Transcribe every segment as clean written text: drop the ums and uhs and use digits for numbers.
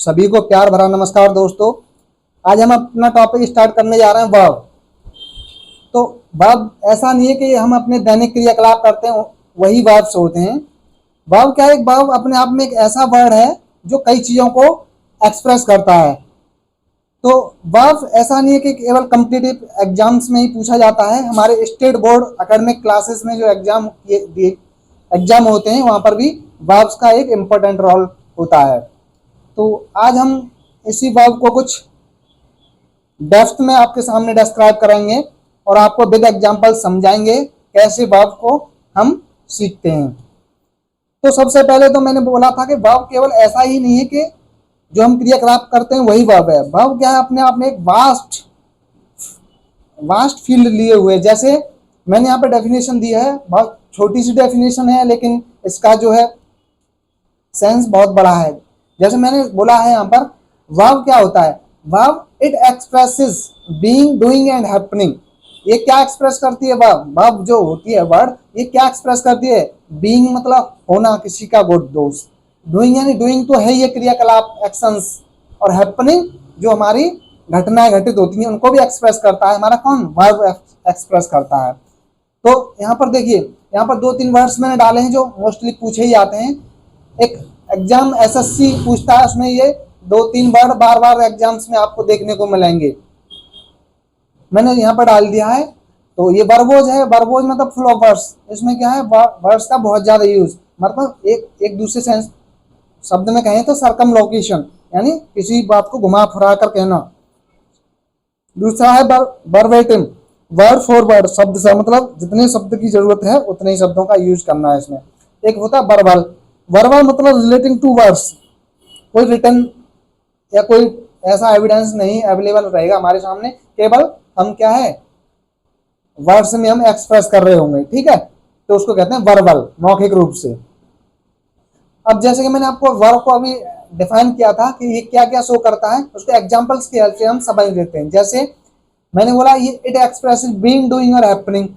सभी को प्यार भरा नमस्कार दोस्तों। आज हम अपना टॉपिक स्टार्ट करने जा रहे हैं वर्ब। तो वर्ब ऐसा नहीं है कि हम अपने दैनिक क्रियाकलाप करते हैं वही वर्ब्स होते हैं। वर्ब क्या है? एक वर्ब अपने आप में एक ऐसा वर्ड है जो कई चीज़ों को एक्सप्रेस करता है। तो वर्ब ऐसा नहीं है कि केवल कॉम्पिटिटिव एग्जाम्स में ही पूछा जाता है। हमारे स्टेट बोर्ड एकेडमिक क्लासेस में जो एग्जाम होते हैं वहाँ पर भी वर्ब्स का एक इम्पोर्टेंट रोल होता है। तो आज हम इसी वर्ब को कुछ डेप्थ में आपके सामने डिस्क्राइब करेंगे और आपको विद एग्जांपल समझाएंगे कैसे वर्ब को हम सीखते हैं। तो सबसे पहले तो मैंने बोला था कि वर्ब केवल ऐसा ही नहीं है कि जो हम क्रियाकलाप करते हैं वही वर्ब है। वर्ब क्या है? अपने आप में एक वास्ट फील्ड लिए हुए। जैसे मैंने यहाँ पे डेफिनेशन दी है, बहुत छोटी सी डेफिनेशन है लेकिन इसका जो है सेंस बहुत बड़ा है। जैसे मैंने बोला है यहाँ पर वर्ब क्या होता है? Verb it expresses being, doing and happening. ये क्या एक्सप्रेस करती है? वर्ब जो होती है वर्ड, ये क्या एक्सप्रेस करती है? बीइंग मतलब होना, किसी का गुड दोस्त। डूइंग यानी डूइंग तो है ये क्रियाकलाप, एक्शंस। और हैपनिंग जो हमारी घटनाएं घटित होती हैं उनको भी एक्सप्रेस करता है। हमारा कौन? वर्ब एक्सप्रेस करता है। तो यहाँ पर देखिए, यहाँ पर 2-3 वर्ड्स मैंने डाले हैं जो मोस्टली पूछे ही जाते हैं। एक एग्जाम एसएससी पूछता है, उसमें ये 2-3 वर्ड बार बार एग्जाम्स में आपको देखने को मिलेंगे। मैंने यहाँ पर डाल दिया है। तो ये वर्बोज है। वर्बोज मतलब फुल ऑफ वर्ड्स। इसमें क्या है? वर्ड्स का बहुत ज्यादा यूज, मतलब एक दूसरे सेंस शब्द में कहें तो सर्कमलोकेशन, यानी किसी बात को घुमा फिरा कर कहना। दूसरा है वर्बेटिम, वर्ड फॉर वर्ड, शब्द से मतलब जितने शब्द की जरूरत है उतने ही शब्दों का यूज करना है इसमें। एक होता है वर्बल। वर्बल मतलब रिलेटिंग टू वर्ड्स। कोई रिटर्न या कोई ऐसा एविडेंस नहीं अवेलेबल रहेगा हमारे सामने, केवल हम क्या है वर्ड्स में हम एक्सप्रेस कर रहे होंगे, ठीक है? तो उसको कहते हैं वर्बल, मौखिक रूप से। अब जैसे कि मैंने आपको वर्ब को अभी डिफाइन किया था कि ये क्या क्या शो करता है, उसके एग्जांपल्स की हेल्प से हम समझ लेते हैं। जैसे मैंने बोला ये इट एक्सप्रेसेस बीइंग, डूइंग और हैपनिंग।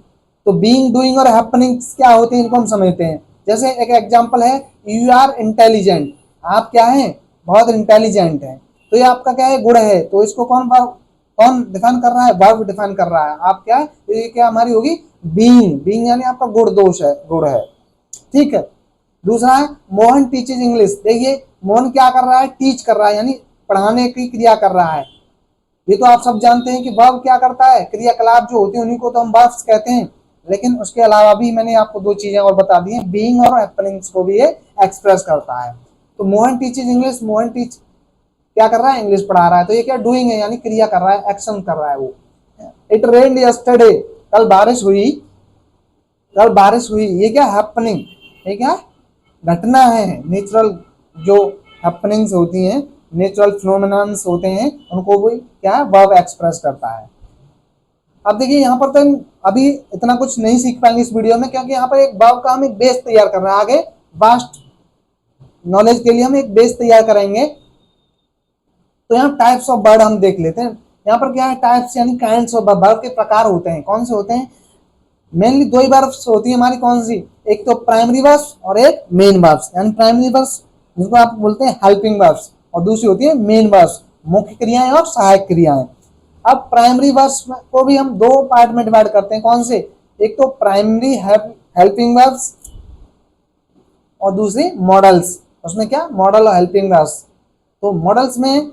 तो बीइंग, डूइंग और हैपनिंग क्या होते हैं इनको हम समझते हैं। जैसे एक एग्जांपल है, यू आर इंटेलिजेंट। आप क्या हैं? बहुत इंटेलिजेंट हैं। तो ये आपका क्या है? गुण है। तो इसको कौन डिफाइन कर रहा है? वर्ब डिफाइन कर रहा है। आप क्या है? तो ये क्या हमारी होगी? बीइंग। बीइंग यानी आपका गुण दोष है, गुण है, ठीक है। दूसरा है मोहन टीचेज इंग्लिश। देखिए मोहन क्या कर रहा है? टीच कर रहा है, यानी पढ़ाने की क्रिया कर रहा है। ये तो आप सब जानते हैं कि वर्ब क्या करता है? क्रियाकलाप जो होते हैं उन्हीं को तो हम वर्ब्स कहते हैं। लेकिन उसके अलावा भी मैंने आपको 2 चीजें और बता दी हैं, बीइंग और हैपनिंग्स को भी ये एक्सप्रेस करता है। तो Mohan teaches English, Mohan teach क्या कर रहा है? इंग्लिश पढ़ा रहा है। तो ये क्या? डूइंग है, यानी क्रिया कर रहा है, एक्शन कर रहा है वो। इट रेन्ड यस्टरडे, कल बारिश हुई, कल बारिश हुई। ये क्या? हैपनिंग। ये क्या? घटना है। नेचुरल जो हैपनिंग्स होती हैं, नेचुरल फिनोमेनन्स होते हैं, उनको भी क्या है? वर्ब एक्सप्रेस करता है। अब देखिए यहाँ पर तो हम अभी इतना कुछ नहीं सीख पाएंगे इस वीडियो में, क्योंकि यहाँ पर एक वर्ब का हम एक बेस तैयार कर रहे हैं। आगे वास्ट नॉलेज के लिए हम एक बेस तैयार करेंगे। तो यहाँ टाइप्स ऑफ वर्ड हम देख लेते हैं। यहाँ पर क्या है? टाइप्स यानी काइंड्स ऑफ वर्ब के प्रकार होते हैं। कौन से होते हैं? मेनली 2 ही वर्ब्स होती है हमारी। कौन सी? एक तो प्राइमरी वर्ब्स और एक मेन वर्ब्स। यानी प्राइमरी वर्ब्स जिनको आप बोलते हैं हेल्पिंग वर्ब्स, और दूसरी होती है मेन वर्ब्स, मुख्य क्रियाएं और सहायक क्रियाएं। अब प्राइमरी वर्ब्स को भी हम 2 पार्ट में डिवाइड करते हैं। कौन से? एक तो प्राइमरी हेल्पिंग वर्ब्स और दूसरी मॉडल्स। उसमें क्या? मॉडल और हेल्पिंग वर्ब्स। तो मॉडल्स में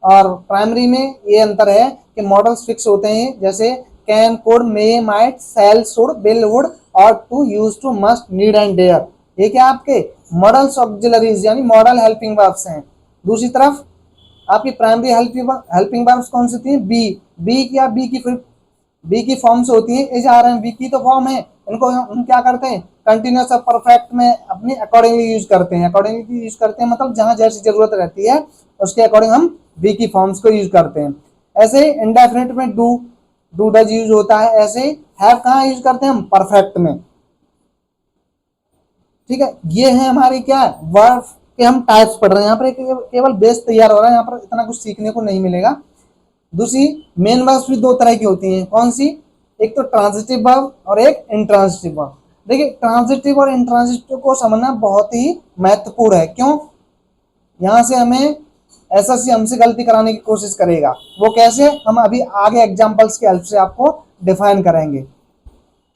और प्राइमरी में ये अंतर है कि मॉडल्स फिक्स होते हैं, जैसे can, could, may, might, shall, should, will, would और to, used to, must, need and dare. ये क्या? आपके मॉडल्स ऑक्सिलरीज यानी मॉडल हेल्पिंग वर्ब्स हैं। दूसरी तरफ आपकी प्राइमरी हेल्पिंग वर्ब्स कौन सी होती हैं? बी की फॉर्म्स होती हैं। इज, आर, एम, बी की तो फॉर्म है। इनको हम क्या करते हैं? कंटिन्यूअस और परफेक्ट में अपनी अकॉर्डिंगली यूज करते हैं। अकॉर्डिंगली यूज करते हैं मतलब जहां जैसी जरूरत रहती है उसके अकॉर्डिंग हम बी की फॉर्म्स को यूज करते हैं। ऐसे इंडेफिनिट में डू डज यूज होता है। ऐसे हैव कहाँ यूज करते हैं हम? परफेक्ट में, ठीक है। ये है हमारी क्या? वर्ब के हम टाइप्स पढ़ रहे हैं। यहाँ पर केवल बेस तैयार हो रहा है, यहाँ पर इतना कुछ सीखने को नहीं मिलेगा। दूसरी मेन वर्ब्स भी 2 तरह की होती हैं। कौन सी? एक तो ट्रांजिटिव वर्ब और एक इंट्रांजिटिव वर्ब। देखिए ट्रांजिटिव और इंट्रांजिटिव को समझना बहुत ही महत्वपूर्ण है। क्यों? यहाँ से हमें एसएससी हमसे गलती कराने की कोशिश करेगा। वो कैसे, हम अभी आगे एग्जांपल्स की हेल्प से आपको डिफाइन करेंगे।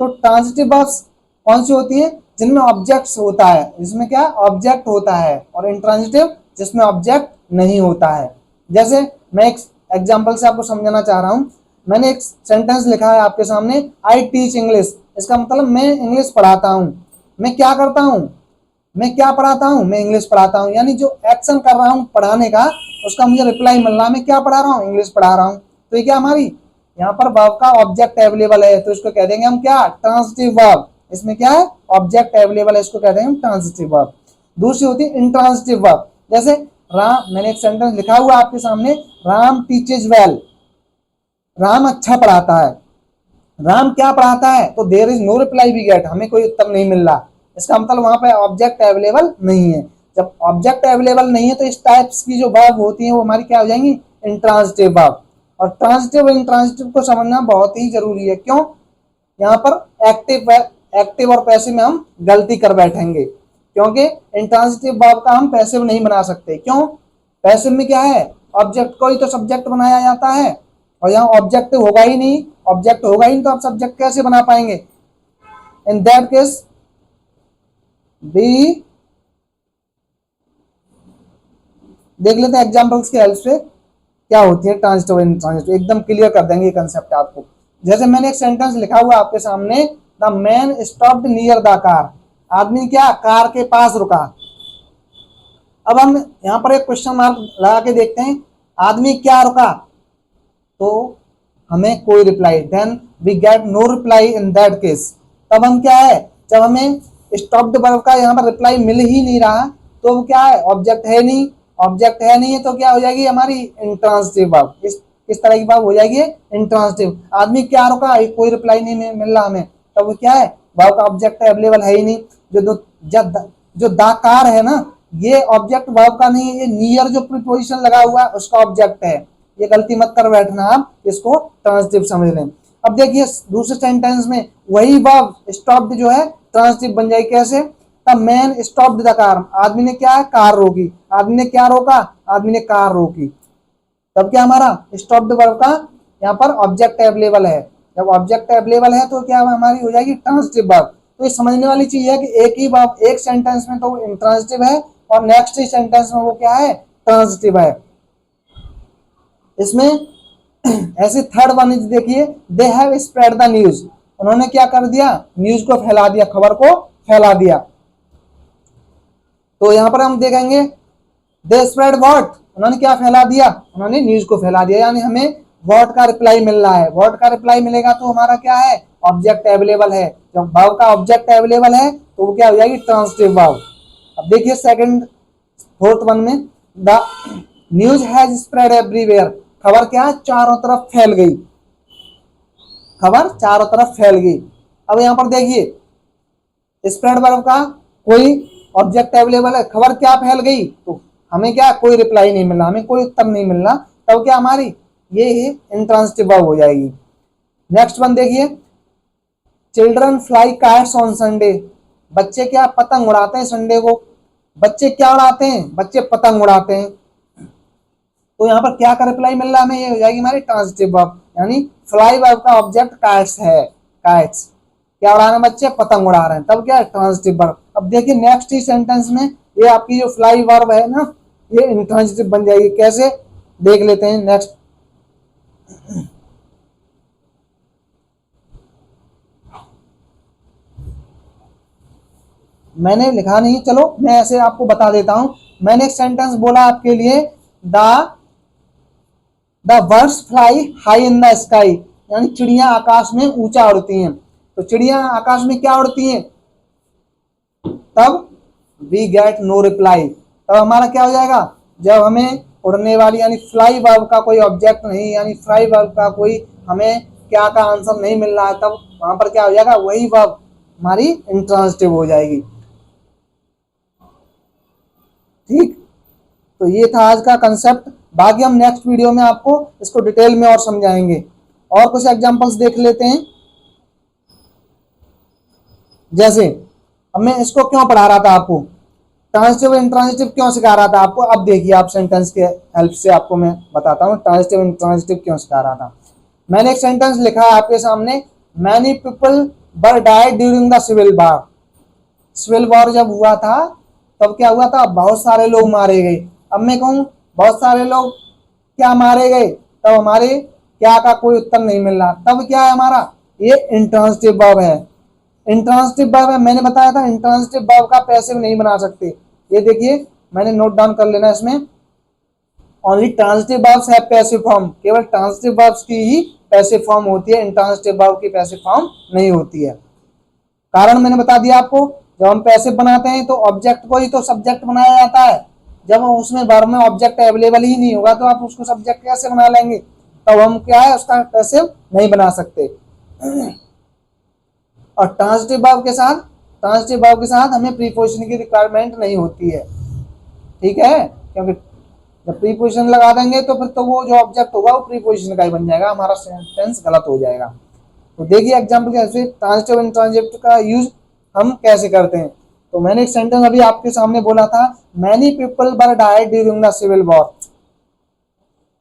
तो ट्रांजिटिव वर्ब्स कौन सी होती है, जिनमें ऑब्जेक्ट्स होता है, जिसमें क्या ऑब्जेक्ट होता है, और इंट्रांजिटिव जिसमें ऑब्जेक्ट नहीं होता है। जैसे मैं एक एग्जांपल से आपको समझाना चाह रहा हूं। मैंने एक सेंटेंस लिखा है आपके सामने, आई टीच इंग्लिश। इसका मतलब मैं इंग्लिश पढ़ाता हूं। मैं क्या करता हूं, मैं क्या पढ़ाता हूं, मैं इंग्लिश पढ़ाता हूं। यानी जो एक्शन कर रहा हूं पढ़ाने का, उसका मुझे रिप्लाई मिल रहा है, मैं क्या पढ़ा रहा हूं, इंग्लिश पढ़ा रहा हूं। तो ये क्या हमारी यहाँ पर वर्ब का ऑब्जेक्ट अवेलेबल है, तो इसको कह देंगे हम क्या, ट्रांजिटिव वर्ब। इसमें क्या है, ऑब्जेक्ट अवेलेबल है, इसको कह देंगे हम ट्रांजिटिव वर्ब। दूसरी होती है इंट्रांजिटिव वर्ब। जैसे राम, मैंने एक सेंटेंस लिखा हुआ आपके सामने, राम टीचेज वेल। राम अच्छा पढ़ाता है। राम क्या पढ़ाता है, तो there is no reply we get, हमें कोई उत्तर नहीं मिल रहा। इसका मतलब वहां पे ऑब्जेक्ट अवेलेबल नहीं है। जब ऑब्जेक्ट अवेलेबल नहीं है तो इस टाइप्स की जो वर्ब होती हैं वो हमारी क्या हो जाएंगी, इंट्रांजिटिव वर्ब। और ट्रांजिटिव और इंट्रांजिटिव को समझना बहुत ही जरूरी है। क्यों, यहाँ पर एक्टिव और पैसिव में हम गलती कर बैठेंगे, क्योंकि इंट्रांजिटिव वर्ब का हम पैसिव नहीं बना सकते। क्यों, पैसिव में क्या है, ऑब्जेक्ट को ही तो सब्जेक्ट बनाया जाता है, और यहाँ ऑब्जेक्ट होगा ही नहीं। ऑब्जेक्ट होगा ही नहीं तो आप सब्जेक्ट कैसे बना पाएंगे। इन दैट केस बी, देख लेते हैं एग्जांपल्स की हेल्प से क्या होती है ट्रांजिटिव और इंट्रांजिटिव, एकदम क्लियर कर देंगे ये कंसेप्ट आपको। जैसे मैंने एक सेंटेंस लिखा हुआ आपके सामने, the man stopped near the car. आदमी क्या, कार के पास रुका। अब हम यहाँ पर एक क्वेश्चन मार्क लगा के देखते हैं, आदमी क्या रुका, तो हमें कोई reply, then we get no reply in that case. तब हम क्या है, जब हमें स्टॉप्ड वर्ब का यहाँ पर रिप्लाई मिल ही नहीं रहा, तो क्या है, ऑब्जेक्ट है नहीं। ऑब्जेक्ट है नहीं है तो क्या हो जाएगी हमारी इंट्रांजिटिव वर्ब। इस तरह की वर्ब हो जाएगी इंट्रांजिटिव। आदमी क्या रुका, कोई रिप्लाई नहीं मिल रहा हमें, तब क्या है, वर्ब का ऑब्जेक्ट अवेलेबल है ही नहीं। जो दा कार है ना, ये ऑब्जेक्ट वर्ब का नहीं है, ये नियर जो प्रीपोजिशन लगा हुआ है उसका ऑब्जेक्ट है। ये गलती मत कर बैठना, आप इसको ट्रांजिटिव समझ लें। अब देखिए दूसरे सेंटेंस में वही वर्ब स्टॉप्ड जो है ट्रांजिटिव बन जाएगी। कैसे, the man stopped the car. आदमी ने क्या है, कार रोकी। आदमी ने क्या रोका, आदमी ने कार रोकी। तब क्या हमारा स्टॉप्ड वर्ब का यहाँ पर ऑब्जेक्ट अवेलेबल है। जब ऑब्जेक्ट अवेलेबल है तो क्या हमारी हो जाएगी ट्रांजिटिव वर्ब। तो ये समझने वाली चीज है कि एक ही वर्ब एक सेंटेंस में तो इंट्रांजिटिव है और नेक्स्ट ही सेंटेंस में वो क्या है, ट्रांजिटिव है। इसमें ऐसे थर्ड वन देखिए, they have spread the news. उन्होंने क्या कर दिया, न्यूज को फैला दिया, खबर को फैला दिया। तो यहां पर हम देखेंगे दे स्प्रेड व्हाट, उन्होंने क्या फैला दिया, उन्होंने न्यूज को फैला दिया। यानी हमें व्हाट का रिप्लाई मिल रहा है। व्हाट का रिप्लाई मिलेगा तो हमारा क्या है, ऑब्जेक्ट अवेलेबल है। जब वर्ब का ऑब्जेक्ट अवेलेबल है तो वो क्या हो जाएगी, ट्रांजिटिव वर्ब। अब देखिए सेकंड फोर्थ वन में, the news has spread everywhere. खबर क्या, चारों तरफ फैल गई। खबर चारों तरफ फैल गई। अब यहां पर देखिए स्प्रेड वर्ब का कोई ऑब्जेक्ट अवेलेबल है, खबर क्या फैल गई, तो हमें क्या, कोई रिप्लाई नहीं मिला, हमें कोई उत्तर नहीं मिल रहा, तब क्या हमारी ये इंट्रांजिटिव वर्ब हो जाएगी। नेक्स्ट वन देखिए, children fly kites on Sunday. बच्चे क्या, पतंग उड़ाते हैं संडे को। बच्चे क्या उड़ाते हैं, बच्चे पतंग उड़ाते हैं। तो यहाँ पर क्या का रिप्लाई मिल रहा है हमें, ये हो जाएगी हमारी ट्रांजिटिव वर्ब। यानी फ्लाई वर्ब का ऑब्जेक्ट काइट्स है। काइट्स क्या उड़ा रहे हैं, बच्चे पतंग उड़ा रहे हैं, तब क्या है, ट्रांजिटिव वर्ब। अब देखिए नेक्स्ट ही सेंटेंस में ये आपकी जो फ्लाई वर्ब है ना, ये इंट्रांजिटिव बन जाएगी। कैसे, देख लेते हैं नेक्स्ट। मैंने लिखा नहीं, चलो मैं ऐसे आपको बता देता हूं। मैंने एक सेंटेंस बोला आपके लिए, the birds fly high in the sky. यानी चिड़िया आकाश में ऊंचा उड़ती हैं। तो चिड़िया आकाश में क्या उड़ती हैं, तब वी गेट नो रिप्लाई। तब हमारा क्या हो जाएगा, जब हमें उड़ने वाली यानी फ्लाई वर्ब का कोई ऑब्जेक्ट नहीं, यानी फ्लाई वर्ब का कोई हमें क्या का आंसर नहीं मिल रहा है, तब वहां पर क्या हो जाएगा, वही वर्ब हमारी इंट्रांजिटिव हो जाएगी। ठीक, तो ये था आज का कंसेप्ट। बाकी हम नेक्स्ट वीडियो में आपको इसको डिटेल में और समझाएंगे। और कुछ एग्जांपल्स देख लेते हैं। जैसे अब मैं इसको क्यों पढ़ा रहा था आपको, ट्रांजिटिव इंट्रांजिटिव क्यों सिखा रहा था आपको, अब देखिए आप सेंटेंस के हेल्प से आपको मैं बताता हूँ ट्रांजिटिव इंट्रांजिटिव क्यों सिखा रहा था। मैंने एक सेंटेंस लिखा है आपके सामने, many people were died during the civil war. Civil war जब हुआ था तब क्या हुआ था, बहुत सारे लोग मारे गए। अब मैं कहूँ बहुत सारे लोग क्या मारे गए, तब हमारे क्या का कोई उत्तर नहीं मिल रहा, तब क्या है हमारा, ये इंट्रांजिटिव वर्ब है। इंट्रांजिटिव वर्ब है, मैंने बताया था इंट्रांजिटिव वर्ब का पैसिव नहीं बना सकते। ये देखिए मैंने नोट डाउन कर लेना इसमें, only transitive verbs have passive form, केवल ट्रांजिटिव वर्ब्स की ही पैसिव फॉर्म होती है, इंट्रांजिटिव वर्ब की पैसिव फॉर्म नहीं होती है। कारण मैंने बता दिया आपको, जब हम पैसिव बनाते हैं तो ऑब्जेक्ट को ही तो सब्जेक्ट बनाया जाता है। जब उसमें वर्ब में ऑब्जेक्ट अवेलेबल ही नहीं होगा तो आप उसको सब्जेक्ट कैसे बना लेंगे, तब हम क्या है उसका पैसिव नहीं बना सकते। और ट्रांजिटिव वर्ब के साथ हमें प्रीपोजिशन की रिक्वायरमेंट नहीं होती है, ठीक है, क्योंकि जब प्रीपोजिशन लगा देंगे तो फिर तो वो जो ऑब्जेक्ट होगा वो प्रीपोजिशन का ही बन जाएगा, हमारा सेंटेंस गलत हो जाएगा। तो देखिए एग्जांपल कैसे ट्रांजिटिव इंट्रांजिटिव का यूज हम कैसे करते हैं। तो मैंने एक सेंटेंस अभी आपके सामने बोला था, many people were died during the civil war.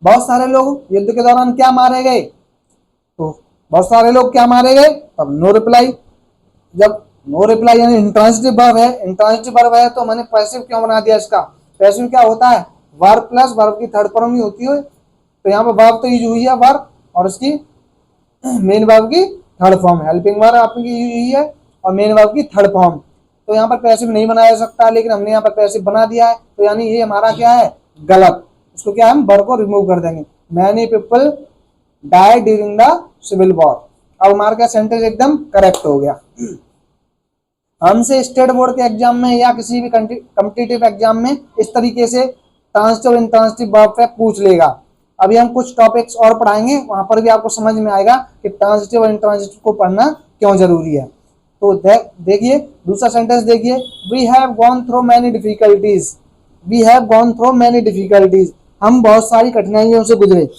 बहुत सारे लोग युद्ध के दौरान क्या मारे गए, तो बहुत सारे लोग क्या मारे गए, तब नो रिप्लाई। जब नो रिप्लाई यानी इंट्रांजिटिव वर्ब है तो मैंने पैसिव क्यों बना दिया इसका। पैसिव क्या होता है, वर्ब प्लस वर्ब की थर्ड फॉर्म ही होती है। तो यहाँ पर वर्ब तो यूज हुई है वर्ब और उसकी मेन वर्ब की थर्ड फॉर्म, हेल्पिंग वर्ब आपकी हुई है और मेन वर्ब की थर्ड फॉर्म। तो यहाँ पर पैसिव नहीं बनाया जा सकता, लेकिन हमने यहाँ पर पैसिव बना दिया है, तो यानी ये हमारा क्या है, गलत। इसको क्या हम वर्ब को रिमूव कर देंगे, many people died during the civil war. अब हमारा क्या सेंटेंस एकदम करेक्ट हो गया। हमसे स्टेट बोर्ड के एग्जाम में या किसी भी कॉम्पिटिटिव एग्जाम में इस तरीके से ट्रांजिटिव इंट्रांजिटिव वर्ब पे पूछ लेगा। अभी हम कुछ टॉपिक्स और पढ़ाएंगे, वहां पर भी आपको समझ में आएगा कि ट्रांजिटिव और इंट्रांजिटिव को पढ़ना क्यों जरूरी है। तो देखिए दूसरा सेंटेंस देखिए, we have gone through many difficulties. We have gone through many difficulties, हम बहुत सारी कठिनाइयों से गुजरे।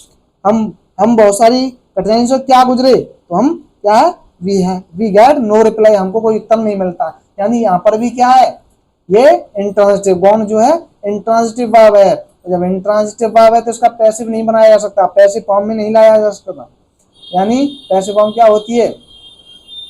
हम बहुत सारी कठिनाइयों से क्या गुजरे, तो हम क्या है, वी गेट नो रिप्लाई, हमको कोई उत्तर नहीं मिलता। यानी यहाँ पर भी क्या है, ये इंट्रांजिटिव, गॉन जो है इंट्रांजिटिव वर्ब है। जब इंट्रांजिटिव वर्ब है तो इसका पैसिव नहीं बनाया जा सकता, पैसिव फॉर्म में नहीं लाया जा सकता। यानी पैसिव फॉर्म क्या होती है,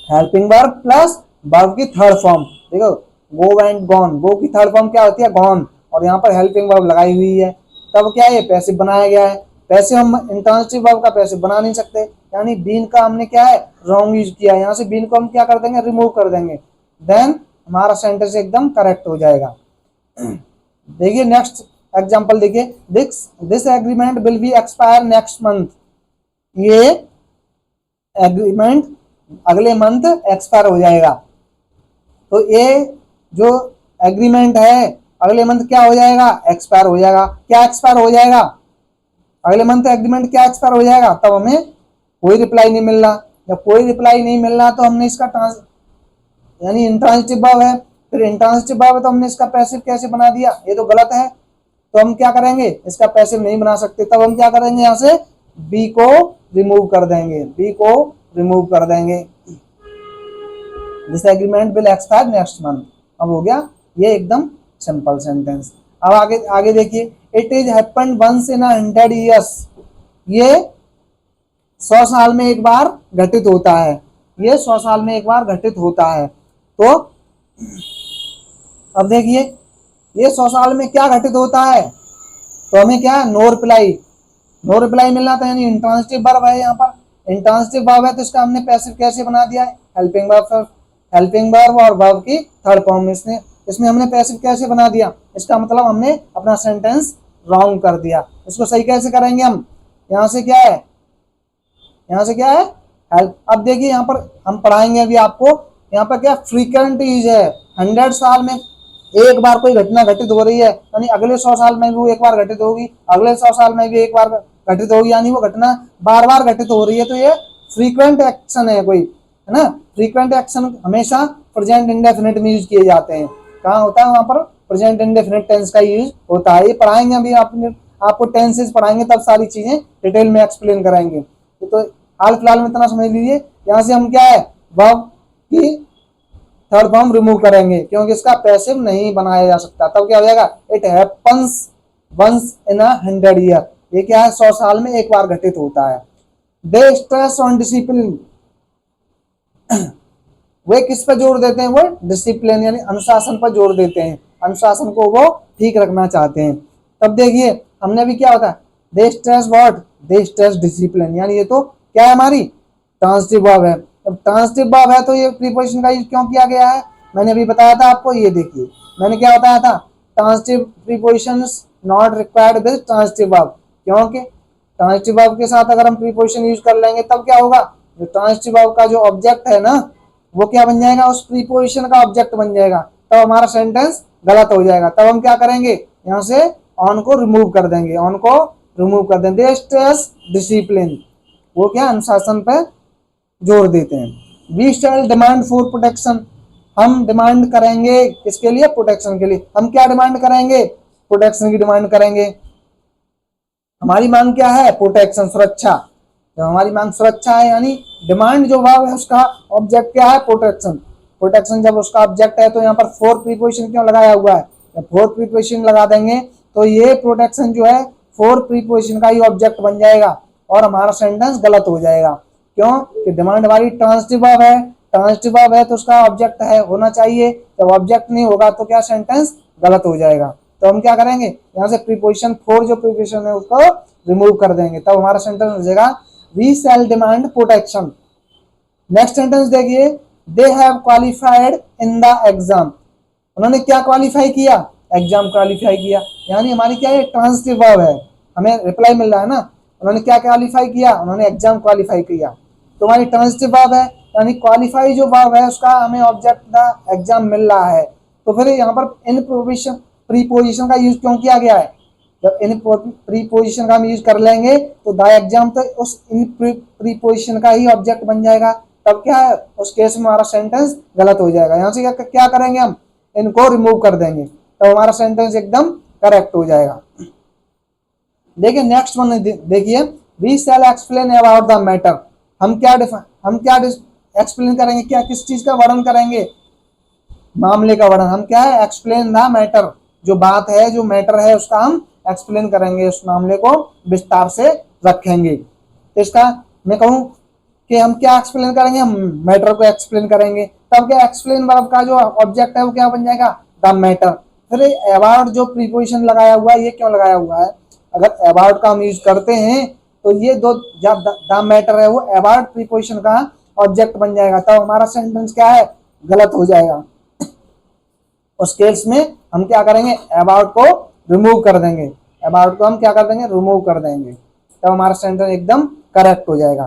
हेल्पिंग वर्ब प्लस वर्ब की थर्ड फॉर्म। देखो गो एंड गॉन, गो की थर्ड फॉर्म क्या होती है, गॉन, और यहाँ पर हेल्पिंग वर्ब लगाई हुई है, तब क्या है पैसिव बनाया गया है। पैसिव हम इंट्रांजिटिव वर्ब का पैसिव बना नहीं सकते, यानी बीन का हमने क्या है रॉन्ग यूज किया। यहाँ से बीन को हम क्या कर देंगे, रिमूव कर देंगे, देन हमारा सेंटेंस एकदम करेक्ट हो जाएगा। देखिए नेक्स्ट एग्जांपल देखिए, this agreement will be expire next month. ये एग्रीमेंट अगले मंथ एक्सपायर हो जाएगा। तो ये जो एग्रीमेंट है अगले मंथ क्या हो जाएगा, एक्सपायर हो जाएगा। क्या एक्सपायर हो जाएगा, अगले मंथ एग्रीमेंट क्या एक्सपायर हो जाएगा, तब हमें कोई रिप्लाई नहीं मिल रहा। जब कोई रिप्लाई नहीं मिल रहा तो हमने इसका यानी इंट्रांजिटिव वर्ब है, फिर इंट्रांजिटिव वर्ब है तो हमने इसका पैसिव कैसे बना दिया, ये तो गलत है। तो हम क्या करेंगे, इसका पैसिव नहीं बना सकते, तब हम क्या करेंगे, यहाँ से बी को रिमूव कर देंगे, बी को रिमूव कर देंगे। This agreement will expire next month, अब हो गया ये एकदम सिंपल सेंटेंस। अब आगे देखिए, it is happened once in 100 years, ये 100 साल में एक बार घटित होता है, ये 100 साल में एक बार घटित होता है। तो अब देखिए ये 100 साल में क्या घटित होता है, तो हमें क्या नो रिप्लाई मिलना था, यानी इंट्रांजिटिव वर्ब है। यहाँ पर इंट्रांजिटिव वर्ब है तो इसका हमने पैसिव कैसे बना दिया है, हेल्पिंग वर्ब और वर्ब की थर्ड फॉर्म। इसमें हमने पैसिव कैसे बना दिया, इसका मतलब हमने अपना सेंटेंस रॉन्ग कर दिया। इसको सही कैसे करेंगे हम, यहाँ से क्या है हेल्प। अब देखिए यहाँ पर हम पढ़ाएंगे अभी आपको, यहाँ पर क्या फ्रीक्वेंट यूज है। 100 साल में एक बार कोई घटना घटित हो रही है, यानी अगले 100 साल में भी वो एक बार घटित होगी, अगले 100 साल में भी एक बार घटित होगी, यानी वो घटना बार बार घटित हो रही है। तो ये फ्रीक्वेंट एक्शन है कोई, है ना। फ्रीक्वेंट एक्शन हमेशा प्रेजेंट इंडेफिनिट में यूज किए जाते हैं। कहाँ होता है, वहां पर प्रेजेंट इंडेफिनिट टेंस का यूज होता है। ये पढ़ाएंगे अभी आपको टेंसेस पढ़ाएंगे, तब सारी चीजें डिटेल में एक्सप्लेन कराएंगे। तो हाल फिलहाल में इतना समझ लीजिए। यहाँ से हम क्या है, वर्ब की थर्ड फॉर्म रिमूव करेंगे क्योंकि इसका पैसिव नहीं बनाया जा सकता। तब क्या हो जाएगा, it happens once in 100 year, ये क्या है 100 साल में एक बार घटित होता है। दे स्ट्रेस ऑन डिसिप्लिन, वे किस पर जोर देते हैं, वो डिसिप्लिन यानी अनुशासन पर जोर देते हैं, अनुशासन को वो ठीक रखना चाहते हैं। तब देखिए हमने अभी क्या होता है, they stress what, they stress discipline, यानी ये तो क्या है हमारी ट्रांसिटिव वर्ब है। अब ट्रांसिटिव वर्ब है तो ये प्रीपोजिशन का यूज क्यों किया गया है, मैंने अभी बताया था आपको, ये देखिए मैंने क्या बताया था, transitive prepositions not required with transitive verb, क्योंकि ट्रांसिटिव वर्ब के साथ अगर हम प्रीपोजिशन यूज कर लेंगे तब क्या होगा, जो ट्रांसिटिव वर्ब का जो ऑब्जेक्ट है ना वो क्या बन जाएगा, उस प्रीपोजिशन का ऑब्जेक्ट बन जाएगा, तब हमारा सेंटेंस गलत हो जाएगा। तब हम क्या करेंगे, यहाँ से ऑन को रिमूव कर देंगे, ऑन को रिमूव कर देंगे। दे स्ट्रेस डिसिप्लिन, वो क्या अनुशासन पे जोर देते हैं। We shall demand for protection, हम डिमांड करेंगे किसके लिए, प्रोटेक्शन के लिए। हम क्या डिमांड करेंगे, प्रोटेक्शन की डिमांड करेंगे। हमारी मांग क्या है, प्रोटेक्शन, सुरक्षा। जब हमारी मांग सुरक्षा है यानी डिमांड जो वर्ब है उसका ऑब्जेक्ट क्या है, प्रोटेक्शन। प्रोटेक्शन जब उसका ऑब्जेक्ट है तो यहाँ पर फोर प्रीपोजिशन क्यों लगाया हुआ है, जब फोर प्रीपोजिशन लगा देंगे तो ये प्रोटेक्शन जो है फोर प्रीपोजिशन का ही ऑब्जेक्ट बन जाएगा और हमारा सेंटेंस गलत हो जाएगा। क्यों कि डिमांड हमारी ट्रांसिटिव वर्ब है, ट्रांसिटिव वर्ब है तो उसका ऑब्जेक्ट है होना चाहिए, जब ऑब्जेक्ट नहीं होगा तो क्या सेंटेंस गलत हो जाएगा। तो हम क्या करेंगे, यहाँ से प्रीपोजिशन फोर जो प्रीपोजिशन है उसको रिमूव कर देंगे, तब हमारा सेंटेंस हो जाएगा we shall demand protection. Next sentence देखिए, they have qualified in the exam, उन्होंने क्या क्वालिफाई किया, एग्जाम क्वालिफाई किया, यानी हमारी क्या है ट्रांसिटिव वर्ब है, हमें रिप्लाई मिल रहा है ना, उन्होंने क्या क्वालिफाई किया, उन्होंने एग्जाम क्वालिफाई किया। तो हमारी ट्रांसिटिव वर्ब है यानी क्वालिफाई जो वर्ब है उसका हमें ऑब्जेक्ट द एग्जाम मिल रहा है, तो फिर यहाँ पर इन प्रीपोजिशन का यूज क्यों किया गया है, जब इन प्रीपोजिशन का हम यूज कर लेंगे तो द एग्जाम तो उस इन प्रीपोजिशन का ही ऑब्जेक्ट बन जाएगा, तब क्या है उस केस में हमारा सेंटेंस गलत हो जाएगा। यहाँ से क्या करेंगे, हम इनको रिमूव कर देंगे तो हमारा सेंटेंस एकदम करेक्ट हो जाएगा। देखिए नेक्स्ट वन देखिए, we shall explain about the matter, हम क्या एक्सप्लेन करेंगे, क्या किस चीज का वर्णन करेंगे, मामले का वर्णन। हम क्या है एक्सप्लेन द मैटर, जो बात है जो मैटर है उसका हम एक्सप्लेन करेंगे, उस मामले को विस्तार से रखेंगे। तो इसका मैं कहूँ कि हम क्या एक्सप्लेन करेंगे, हम मैटर को एक्सप्लेन करेंगे, तब क्या एक्सप्लेन वर्ब का जो ऑब्जेक्ट है वो क्या बन जाएगा, द मैटर। फिर अबाउट जो प्रीपोजिशन लगाया हुआ है ये क्यों लगाया हुआ है, अगर अबाउट का हम यूज करते हैं तो ये दो जब द मैटर है वो अबाउट प्रीपोजिशन का ऑब्जेक्ट बन जाएगा, तब हमारा सेंटेंस क्या है गलत हो जाएगा। उस केस में हम क्या करेंगे, अबाउट को रिमूव कर देंगे, अबाउट को हम क्या कर देंगे, रिमूव कर देंगे, तब हमारा सेंटेंस एकदम करेक्ट हो जाएगा।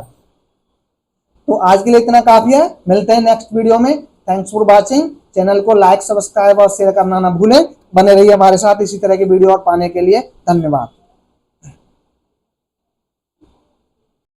तो आज के लिए इतना काफी है, मिलते हैं नेक्स्ट वीडियो में। थैंक्स फॉर वॉचिंग, चैनल को लाइक सब्सक्राइब और शेयर करना ना भूलें, बने रहिए हमारे साथ इसी तरह के वीडियो और पाने के लिए। धन्यवाद।